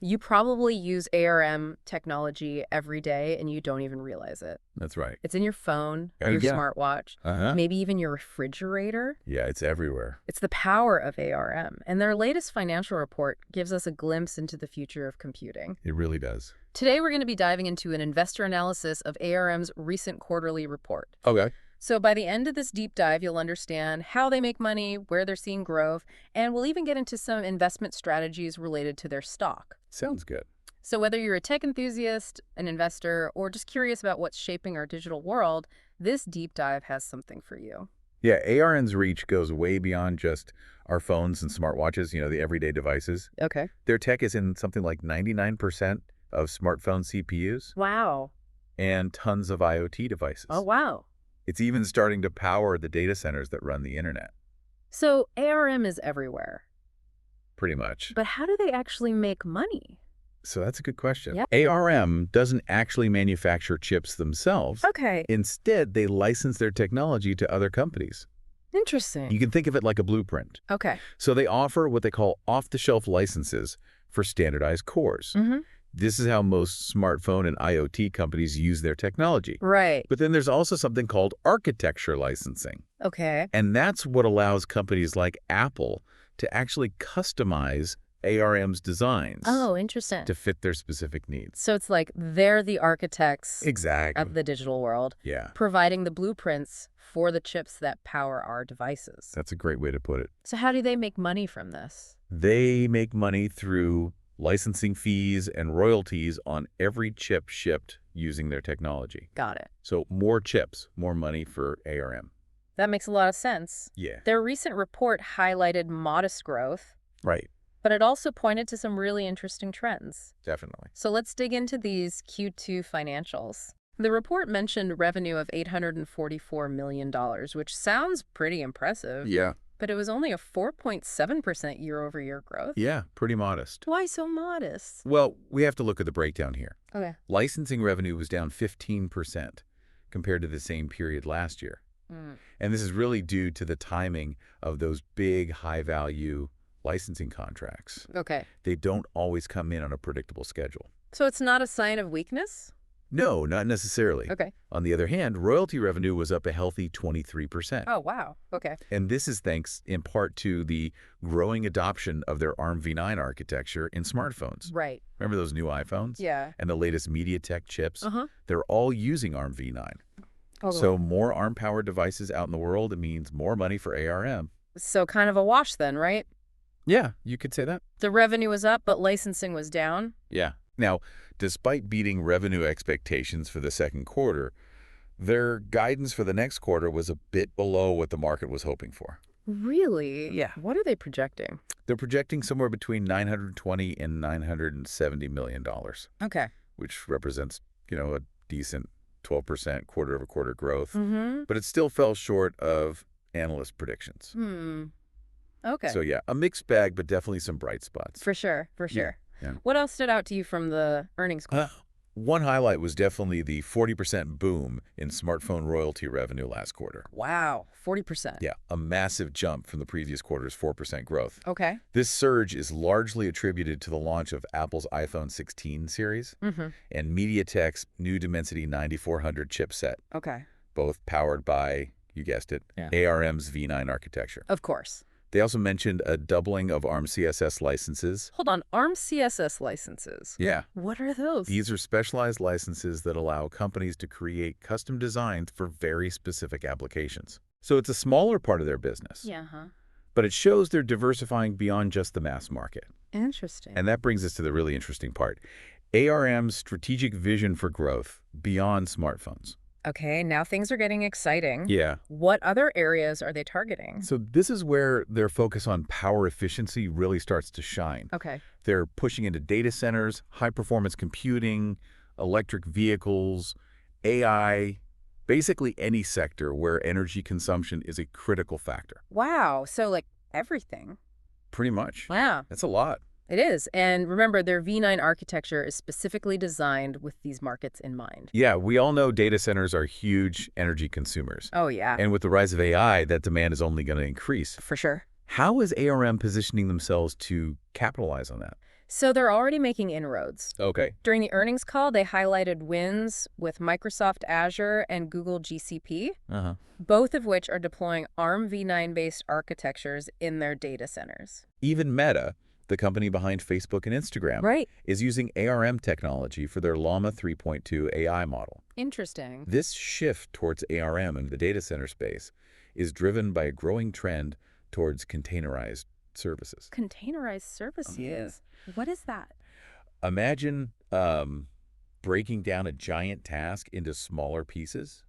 You probably use ARM technology every day and you don't even realize it. That's right. It's in your phone, Oh, your yeah. smartwatch, Uh-huh. maybe even your refrigerator. Yeah, it's everywhere. It's the power of ARM, and their latest financial report gives us a glimpse into the future of computing. It really does. Today, we're going to be diving into an investor analysis of ARM's recent quarterly report. Okay. So by the end of this deep dive, you'll understand how they make money, where they're seeing growth, and we'll even get into some investment strategies related to their stock. Sounds good. So whether you're a tech enthusiast, an investor, or just curious about what's shaping our digital world, this deep dive has something for you. Yeah, ARN's reach goes way beyond just our phones and smartwatches, the everyday devices. Okay. Their tech is in something like 99% of smartphone CPUs Wow. and tons of IoT devices. Oh, wow. It's even starting to power the data centers that run the internet, So ARM is everywhere. pretty much. But how do they actually make money? So that's a good question. Yeah. ARM doesn't actually manufacture chips themselves. Okay. Instead, they license their technology to other companies. Interesting. You can think of it like a blueprint. Okay. So they offer what they call off-the-shelf licenses for standardized cores. Mm-hmm. This is how most smartphone and IoT companies use their technology. Right. But then there's also something called architecture licensing. Okay. And that's what allows companies like Apple to actually customize ARM's designs Oh, interesting. to fit their specific needs. So it's like they're the architects Exactly. of the digital world, Yeah, providing the blueprints for the chips that power our devices. that's a great way to put it. So how do they make money from this? They make money through licensing fees and royalties on every chip shipped using their technology. Got it. So more chips, more money for ARM. That makes a lot of sense. Yeah. Their recent report highlighted modest growth, Right. but it also pointed to some really interesting trends. Definitely. So let's dig into these Q2 financials. The report mentioned revenue of $844 million, which sounds pretty impressive, Yeah. but it was only a 4.7% year-over-year growth. Yeah, pretty modest. Why so modest? Well, we have to look at the breakdown here. Okay. Licensing revenue was down 15% compared to the same period last year. And this is really due to the timing of those big, high-value licensing contracts. Okay. They don't always come in on a predictable schedule. So it's not a sign of weakness? No, not necessarily. Okay. On the other hand, royalty revenue was up a healthy 23%. Oh, wow. Okay. And this is thanks in part to the growing adoption of their ARMv9 architecture in smartphones. Right. Remember those new iPhones? Yeah. And the latest MediaTek chips? Uh-huh. They're all using ARMv9. Totally. So more ARM-powered devices out in the world, it means more money for ARM. So kind of a wash then, right? Yeah, you could say that. The revenue was up, but licensing was down. Yeah. Now, despite beating revenue expectations for the second quarter, their guidance for the next quarter was a bit below what the market was hoping for. Really? Yeah. What are they projecting? They're projecting somewhere between $920 and $970 million, Okay. which represents, a decent 12% quarter-over-quarter growth. Mm-hmm. But it still fell short of analyst predictions. Okay. So yeah, a mixed bag, but definitely some bright spots. For sure. For sure. yeah. What else stood out to you from the earnings call? One highlight was definitely the 40% boom in smartphone royalty revenue last quarter. Wow. 40%. Yeah, a massive jump from the previous quarter's 4% growth. Okay. This surge is largely attributed to the launch of Apple's iPhone 16 series and MediaTek's new Dimensity 9400 chipset, Okay. both powered by, you guessed it, ARM's V9 architecture. Of course. They also mentioned a doubling of ARM CSS licenses. Hold on. ARM CSS licenses. Yeah. What are those? These are specialized licenses that allow companies to create custom designs for very specific applications. So it's a smaller part of their business. Yeah. But it shows they're diversifying beyond just the mass market. Interesting. And that brings us to the really interesting part. ARM's strategic vision for growth beyond smartphones. Okay, now things are getting exciting. Yeah. What other areas are they targeting? So this is where their focus on power efficiency really starts to shine. Okay. They're pushing into data centers, high-performance computing, electric vehicles, AI, basically any sector where energy consumption is a critical factor. Wow. So like everything. Pretty much. Wow. That's a lot. It is. And remember, their V9 architecture is specifically designed with these markets in mind. Yeah, we all know data centers are huge energy consumers. Oh, yeah. And with the rise of AI, that demand is only going to increase. For sure. How is ARM positioning themselves to capitalize on that? So they're already making inroads. Okay. During the earnings call, they highlighted wins with Microsoft Azure and Google GCP, Uh-huh. both of which are deploying ARM v9-based architectures in their data centers. Even Meta, the company behind Facebook and Instagram, Right. is using ARM technology for their Llama 3.2 AI model. Interesting. This shift towards ARM in the data center space is driven by a growing trend towards containerized services. Containerized services. What is that? Imagine breaking down a giant task into smaller pieces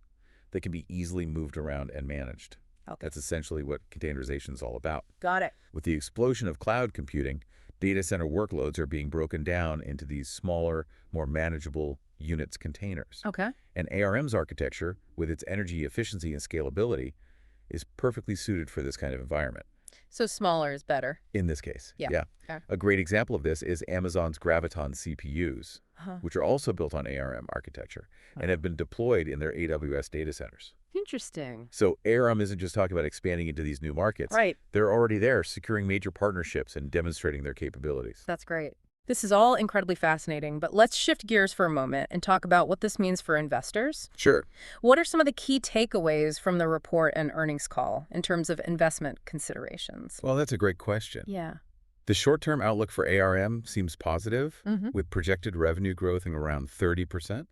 that can be easily moved around and managed. Okay. That's essentially what containerization is all about. Got it. With the explosion of cloud computing, data center workloads are being broken down into these smaller, more manageable units containers. Okay. And ARM's architecture, with its energy efficiency and scalability, is perfectly suited for this kind of environment. So smaller is better. In this case. Yeah. Okay. A great example of this is Amazon's Graviton CPUs, which are also built on ARM architecture and have been deployed in their AWS data centers. Interesting. So ARM isn't just talking about expanding into these new markets. Right. They're already there, securing major partnerships and demonstrating their capabilities. That's great. This is all incredibly fascinating, but let's shift gears for a moment and talk about what this means for investors. Sure. What are some of the key takeaways from the report and earnings call in terms of investment considerations? Well, that's a great question. Yeah. The short-term outlook for ARM seems positive, Mm-hmm. with projected revenue growth in around 30%.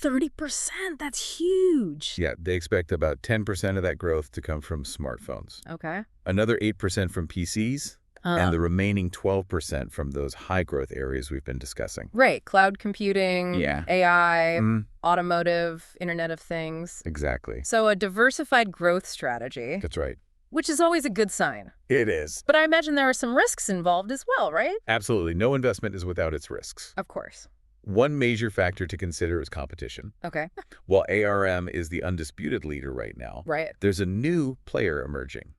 30%, that's huge. Yeah, they expect about 10% of that growth to come from smartphones, Okay. another 8% from PCs, and the remaining 12% from those high-growth areas we've been discussing. Right, cloud computing, Yeah. AI, Mm, automotive, Internet of Things. exactly. So a diversified growth strategy, That's right. which is always a good sign. It is. But I imagine there are some risks involved as well, right? Absolutely. No investment is without its risks. Of course. One major factor to consider is competition. Okay. While ARM is the undisputed leader right now, Right. there's a new player emerging,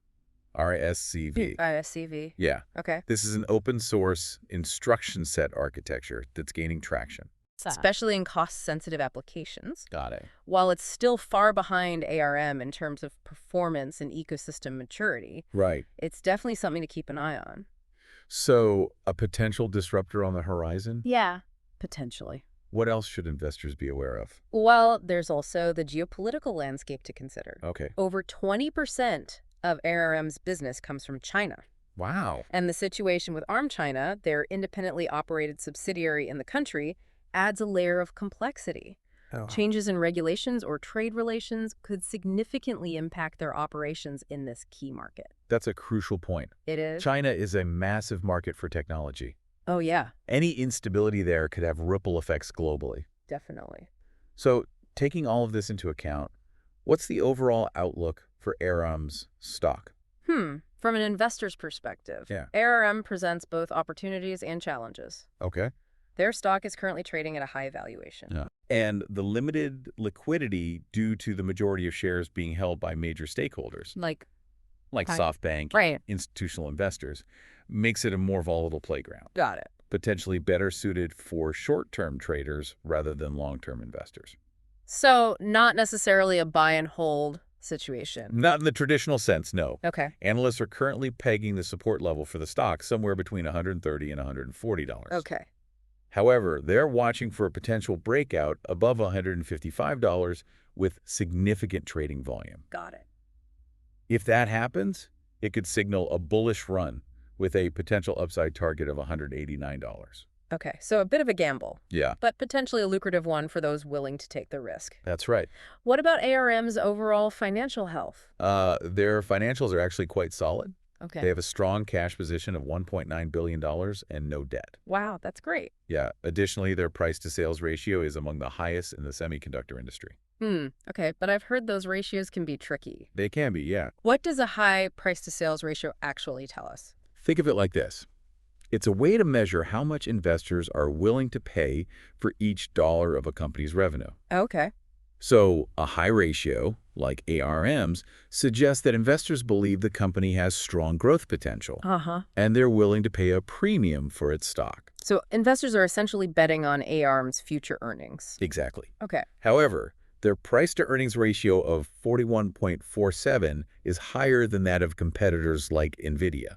RSCV. ISCV. Yeah. Okay. This is an open source instruction set architecture that's gaining traction. Especially in cost-sensitive applications. Got it. While it's still far behind ARM in terms of performance and ecosystem maturity, Right. it's definitely something to keep an eye on. So, a potential disruptor on the horizon? Yeah, potentially. What else should investors be aware of? Well, there's also the geopolitical landscape to consider. Okay. Over 20% of ARM's business comes from China. Wow. And the situation with ARM China, their independently operated subsidiary in the country, adds a layer of complexity. Oh. Changes in regulations or trade relations could significantly impact their operations in this key market. That's a crucial point. It is? China is a massive market for technology. Oh, yeah, Any instability there could have ripple effects globally. definitely. So, taking all of this into account, what's the overall outlook for ARM's stock? From an investor's perspective, Yeah. ARM presents both opportunities and challenges. Okay. Their stock is currently trading at a high valuation. Yeah. And the limited liquidity due to the majority of shares being held by major stakeholders, Like, like Hi. SoftBank, right, institutional investors, makes it a more volatile playground, got it. potentially better suited for short-term traders rather than long-term investors. So, not necessarily a buy and hold situation. Not in the traditional sense, no. Okay. Analysts are currently pegging the support level for the stock somewhere between $130 and $140. Okay. However, they're watching for a potential breakout above $155 with significant trading volume. Got it. If that happens, it could signal a bullish run with a potential upside target of $189. Okay. So a bit of a gamble, Yeah, but potentially a lucrative one for those willing to take the risk. that's right. What about ARM's overall financial health? Their financials are actually quite solid. Okay. They have a strong cash position of $1.9 billion and no debt. Wow, that's great. Yeah, additionally, their price-to-sales ratio is among the highest in the semiconductor industry. Okay, but I've heard those ratios can be tricky. They can be, yeah. What does a high price-to-sales ratio actually tell us? Think of it like this. It's a way to measure how much investors are willing to pay for each dollar of a company's revenue. Okay. So a high ratio, like ARM's, suggests that investors believe the company has strong growth potential, and they're willing to pay a premium for its stock. So investors are essentially betting on ARM's future earnings. Exactly. Okay. However, their price-to-earnings ratio of 41.47 is higher than that of competitors like NVIDIA.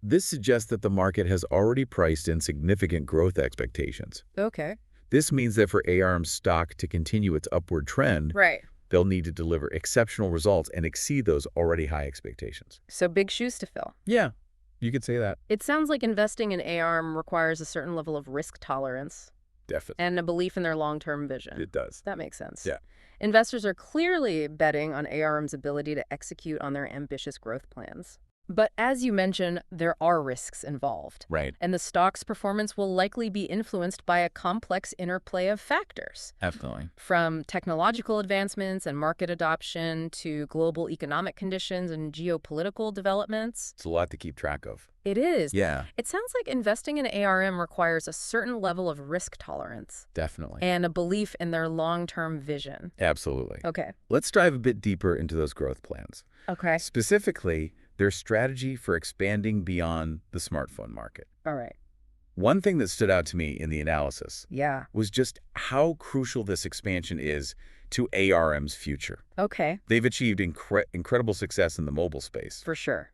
This suggests that the market has already priced in significant growth expectations. Okay. This means that for ARM stock to continue its upward trend, Right. they'll need to deliver exceptional results and exceed those already high expectations. So big shoes to fill. Yeah, you could say that. It sounds like investing in ARM requires a certain level of risk tolerance Definitely. and a belief in their long-term vision. It does. That makes sense. Yeah. Investors are clearly betting on ARM's ability to execute on their ambitious growth plans. But as you mentioned, there are risks involved. Right. And the stock's performance will likely be influenced by a complex interplay of factors, Absolutely. from technological advancements and market adoption to global economic conditions and geopolitical developments. It's a lot to keep track of. It is. Yeah, It sounds like investing in ARM requires a certain level of risk tolerance definitely. and a belief in their long-term vision. Absolutely. Okay. Let's dive a bit deeper into those growth plans. Okay. Specifically, their strategy for expanding beyond the smartphone market. All right. One thing that stood out to me in the analysis Yeah. was just how crucial this expansion is to ARM's future. Okay. They've achieved incredible success in the mobile space, For sure.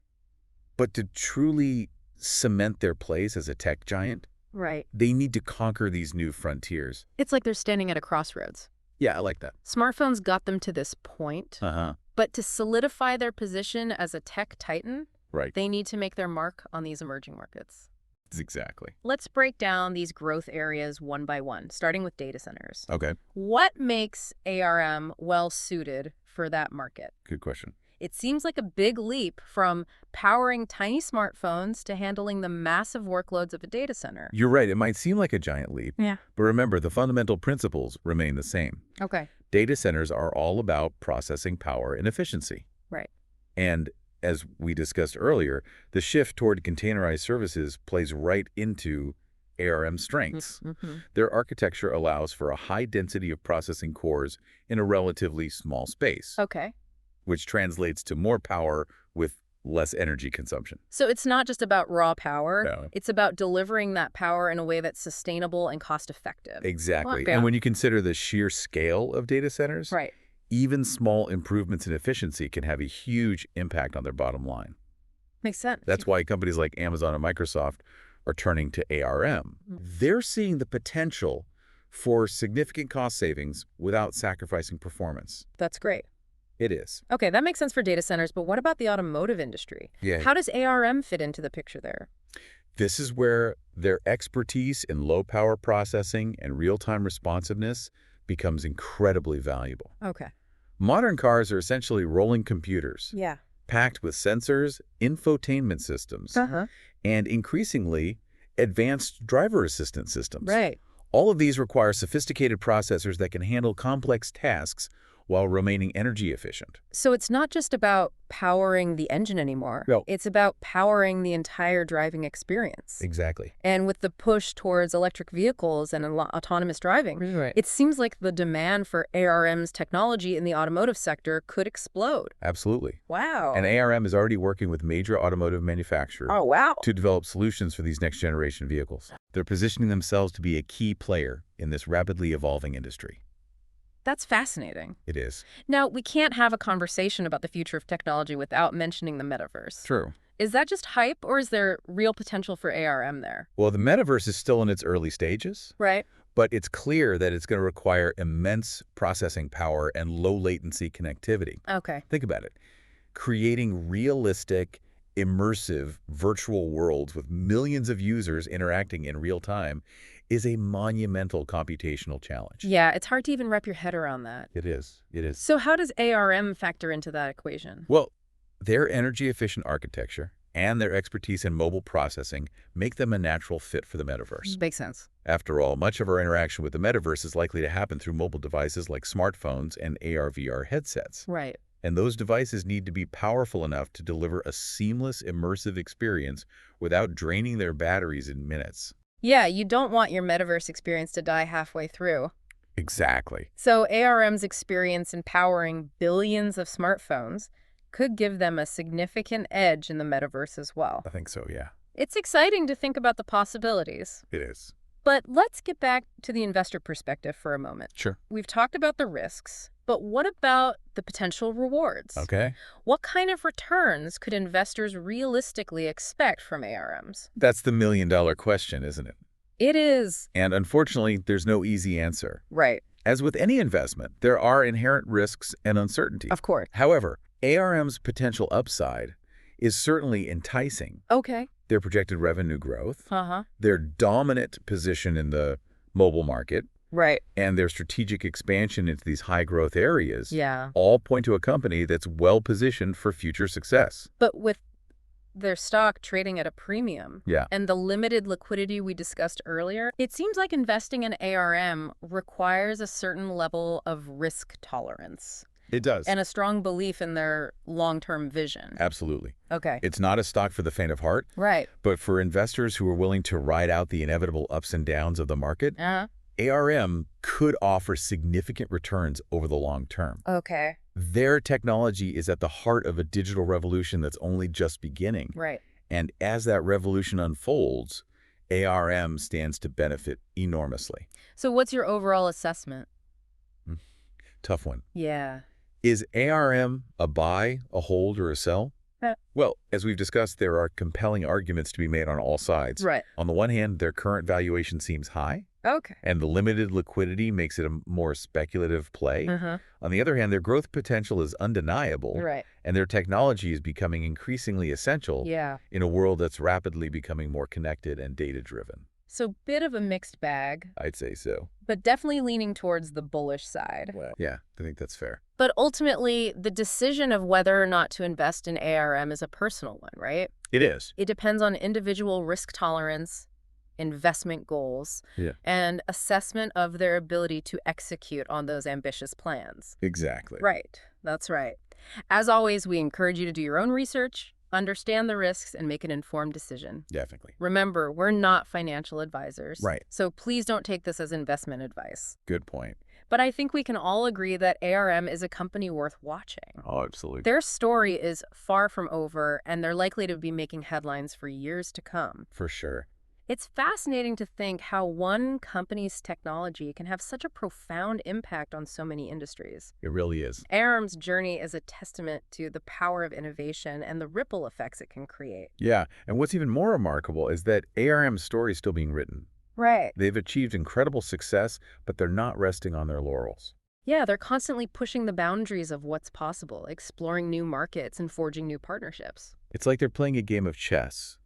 but to truly cement their place as a tech giant, Right. they need to conquer these new frontiers. It's like they're standing at a crossroads. Yeah, I like that. Smartphones got them to this point, Uh-huh. but to solidify their position as a tech titan, Right. they need to make their mark on these emerging markets. Exactly. Let's break down these growth areas one by one, starting with data centers. Okay. What makes ARM well-suited for that market? Good question. It seems like a big leap from powering tiny smartphones to handling the massive workloads of a data center. You're right. It might seem like a giant leap, Yeah. but remember, the fundamental principles remain the same. Okay. Data centers are all about processing power and efficiency. Right. And as we discussed earlier, the shift toward containerized services plays right into ARM's strengths. Mm-hmm. Their architecture allows for a high density of processing cores in a relatively small space, Okay. which translates to more power with less energy consumption. So it's not just about raw power. No. It's about delivering that power in a way that's sustainable and cost-effective. Exactly. Yeah. And when you consider the sheer scale of data centers, Right. even small improvements in efficiency can have a huge impact on their bottom line. Makes sense. That's why companies like Amazon and Microsoft are turning to ARM. They're seeing the potential for significant cost savings without sacrificing performance. That's great. It is. Okay, that makes sense for data centers, but what about the automotive industry? Yeah. How does ARM fit into the picture there? This is where their expertise in low-power processing and real-time responsiveness becomes incredibly valuable. Okay. Modern cars are essentially rolling computers, Yeah. packed with sensors, infotainment systems, Uh-huh. and increasingly advanced driver assistance systems. Right. All of these require sophisticated processors that can handle complex tasks while remaining energy efficient. So it's not just about powering the engine anymore. No. It's about powering the entire driving experience. Exactly. And with the push towards electric vehicles and autonomous driving, Right. it seems like the demand for ARM's technology in the automotive sector could explode. Absolutely. Wow. And ARM is already working with major automotive manufacturers Oh, wow. to develop solutions for these next-generation vehicles. They're positioning themselves to be a key player in this rapidly evolving industry. That's fascinating. It is. Now, we can't have a conversation about the future of technology without mentioning the metaverse. True. Is that just hype, or is there real potential for ARM there? Well, the metaverse is still in its early stages, Right. but it's clear that it's going to require immense processing power and low-latency connectivity. Okay. Think about it. Creating realistic, immersive virtual worlds with millions of users interacting in real time is a monumental computational challenge. Yeah, it's hard to even wrap your head around that. It is. It is. So how does ARM factor into that equation? Well, their energy-efficient architecture and their expertise in mobile processing make them a natural fit for the metaverse. Makes sense. After all, much of our interaction with the metaverse is likely to happen through mobile devices like smartphones and AR/VR headsets. Right. And those devices need to be powerful enough to deliver a seamless, immersive experience without draining their batteries in minutes. Yeah, you don't want your metaverse experience to die halfway through. Exactly. So ARM's experience in powering billions of smartphones could give them a significant edge in the metaverse as well. I think so, yeah. It's exciting to think about the possibilities. It is. But let's get back to the investor perspective for a moment. Sure. We've talked about the risks, but what about the potential rewards? Okay. What kind of returns could investors realistically expect from ARMs? That's the million-dollar question, isn't it? It is. And unfortunately, there's no easy answer. Right. As with any investment, there are inherent risks and uncertainty. Of course. However, ARM's potential upside is certainly enticing. Okay. Their projected revenue growth, Uh-huh. their dominant position in the mobile market, Right. and their strategic expansion into these high-growth areas Yeah. all point to a company that's well-positioned for future success. But with their stock trading at a premium Yeah, and the limited liquidity we discussed earlier, it seems like investing in ARM requires a certain level of risk tolerance it does. and a strong belief in their long-term vision. Absolutely. Okay. It's not a stock for the faint of heart, Right. but for investors who are willing to ride out the inevitable ups and downs of the market, Uh-huh. ARM could offer significant returns over the long term. Okay. Their technology is at the heart of a digital revolution that's only just beginning. Right. And as that revolution unfolds, ARM stands to benefit enormously. So what's your overall assessment? Tough one. Yeah. Is ARM a buy, a hold, or a sell? Well, as we've discussed, there are compelling arguments to be made on all sides. Right. On the one hand, their current valuation seems high, Okay. and the limited liquidity makes it a more speculative play. Uh-huh. On the other hand, their growth potential is undeniable, Right. and their technology is becoming increasingly essential Yeah. in a world that's rapidly becoming more connected and data-driven. So bit of a mixed bag, I'd say so. but definitely leaning towards the bullish side. Yeah, I think that's fair. But ultimately, the decision of whether or not to invest in ARM is a personal one, right? It is. It depends on individual risk tolerance, investment goals, Yeah. and assessment of their ability to execute on those ambitious plans. Exactly. Right. That's right. As always, we encourage you to do your own research, understand the risks, and make an informed decision. Definitely. Remember, we're not financial advisors. Right. So please don't take this as investment advice. Good point. But I think we can all agree that ARM is a company worth watching. Oh, absolutely. Their story is far from over, and they're likely to be making headlines for years to come. For sure. It's fascinating to think how one company's technology can have such a profound impact on so many industries. It really is. ARM's journey is a testament to the power of innovation and the ripple effects it can create. Yeah, and what's even more remarkable is that ARM's story is still being written. Right. They've achieved incredible success, but they're not resting on their laurels. Yeah, they're constantly pushing the boundaries of what's possible, exploring new markets and forging new partnerships. It's like they're playing a game of chess,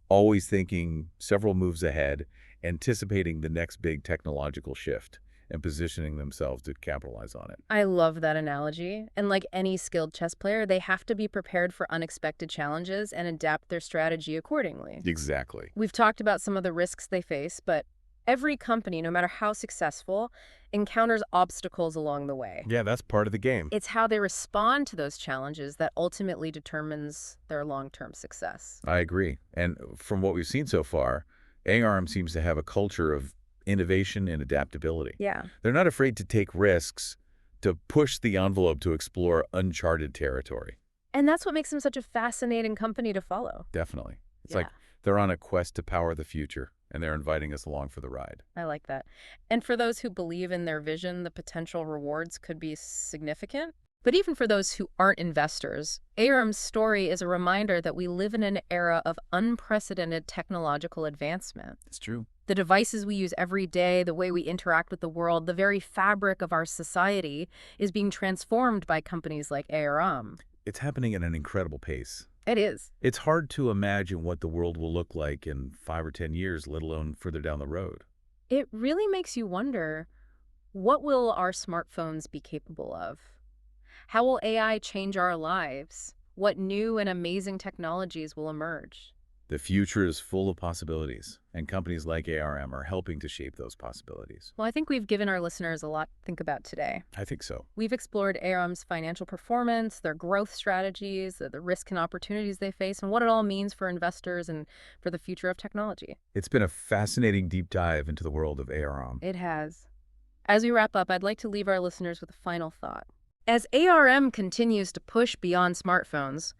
always thinking several moves ahead, anticipating the next big technological shift, and positioning themselves to capitalize on it. I love that analogy. And like any skilled chess player, they have to be prepared for unexpected challenges and adapt their strategy accordingly. Exactly. We've talked about some of the risks they face, but every company, no matter how successful, encounters obstacles along the way. Yeah, that's part of the game. It's how they respond to those challenges that ultimately determines their long-term success. I agree. And from what we've seen so far, ARM seems to have a culture of innovation and adaptability. Yeah. They're not afraid to take risks, to push the envelope to explore uncharted territory. And that's what makes them such a fascinating company to follow. Definitely. It's Yeah. like they're on a quest to power the future, and they're inviting us along for the ride. I like that. And for those who believe in their vision, the potential rewards could be significant. But even for those who aren't investors, ARM's story is a reminder that we live in an era of unprecedented technological advancement. It's true. The devices we use every day, the way we interact with the world, the very fabric of our society is being transformed by companies like ARM. It's happening at an incredible pace. It is. It's hard to imagine what the world will look like in 5 or 10 years, let alone further down the road. It really makes you wonder, what will our smartphones be capable of? How will AI change our lives? What new and amazing technologies will emerge? The future is full of possibilities, and companies like ARM are helping to shape those possibilities. Well, I think we've given our listeners a lot to think about today. I think so. We've explored ARM's financial performance, their growth strategies, the risks and opportunities they face, and what it all means for investors and for the future of technology. It's been a fascinating deep dive into the world of ARM. It has. As we wrap up, I'd like to leave our listeners with a final thought. As ARM continues to push beyond smartphones,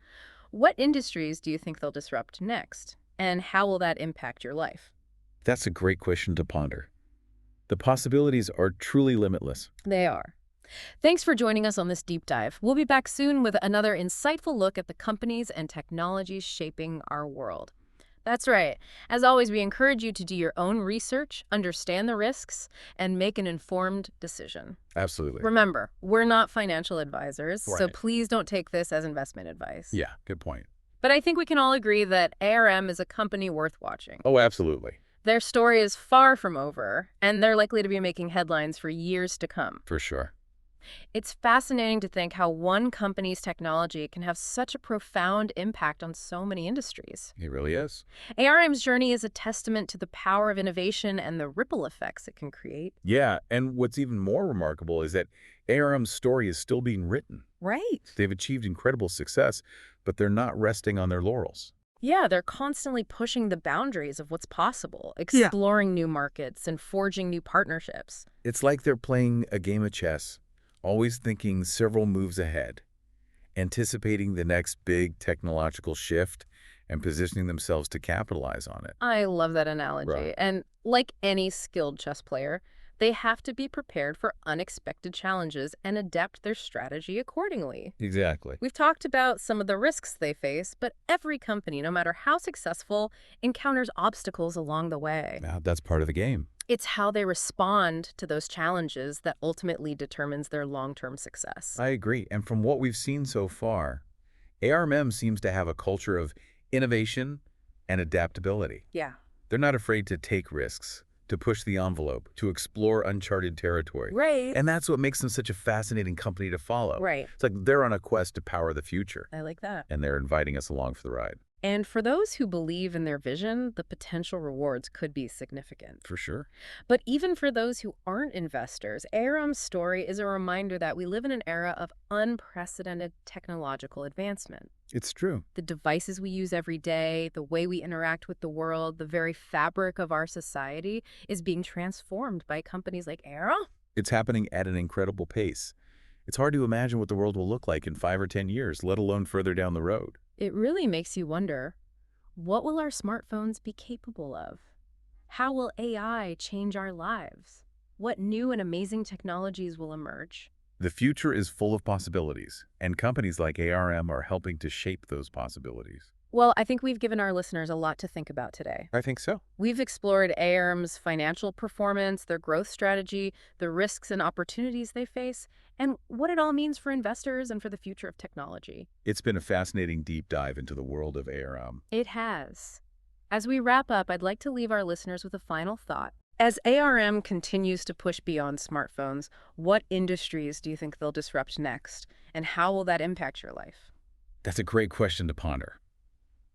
what industries do you think they'll disrupt next? And how will that impact your life? That's a great question to ponder. The possibilities are truly limitless. They are. Thanks for joining us on this deep dive. We'll be back soon with another insightful look at the companies and technologies shaping our world. That's right. As always, we encourage you to do your own research, understand the risks, and make an informed decision. Absolutely. Remember, we're not financial advisors, so Right. please don't take this as investment advice. Yeah, good point. But I think we can all agree that ARM is a company worth watching. Oh, absolutely. Their story is far from over, and they're likely to be making headlines for years to come. For sure. It's fascinating to think how one company's technology can have such a profound impact on so many industries. It really is. ARM's journey is a testament to the power of innovation and the ripple effects it can create. Yeah, and what's even more remarkable is that ARM's story is still being written. Right. They've achieved incredible success, but they're not resting on their laurels. Yeah, they're constantly pushing the boundaries of what's possible, exploring new markets and forging new partnerships. It's like they're playing a game of chess, always thinking several moves ahead, anticipating the next big technological shift and positioning themselves to capitalize on it. I love that analogy. Right. And like any skilled chess player, they have to be prepared for unexpected challenges and adapt their strategy accordingly. Exactly. We've talked about some of the risks they face, but every company, no matter how successful, encounters obstacles along the way. Now, that's part of the game. It's how they respond to those challenges that ultimately determines their long-term success. I agree. And from what we've seen so far, ARM seems to have a culture of innovation and adaptability. Yeah. They're not afraid to take risks, to push the envelope, to explore uncharted territory. Right. And that's what makes them such a fascinating company to follow. Right. It's like they're on a quest to power the future, I like that. and they're inviting us along for the ride. And for those who believe in their vision, the potential rewards could be significant. For sure. But even for those who aren't investors, ARM's story is a reminder that we live in an era of unprecedented technological advancement. It's true. The devices we use every day, the way we interact with the world, the very fabric of our society is being transformed by companies like ARM. It's happening at an incredible pace. It's hard to imagine what the world will look like in 5 or 10 years, let alone further down the road. It really makes you wonder, what will our smartphones be capable of? How will AI change our lives? What new and amazing technologies will emerge? The future is full of possibilities, and companies like ARM are helping to shape those possibilities. Well, I think we've given our listeners a lot to think about today. I think so. We've explored ARM's financial performance, their growth strategy, the risks and opportunities they face, and what it all means for investors and for the future of technology. It's been a fascinating deep dive into the world of ARM. It has. As we wrap up, I'd like to leave our listeners with a final thought. As ARM continues to push beyond smartphones, what industries do you think they'll disrupt next, and how will that impact your life? That's a great question to ponder.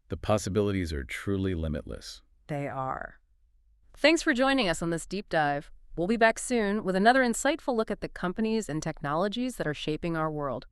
The possibilities are truly limitless. They are. Thanks for joining us on this deep dive. We'll be back soon with another insightful look at the companies and technologies that are shaping our world.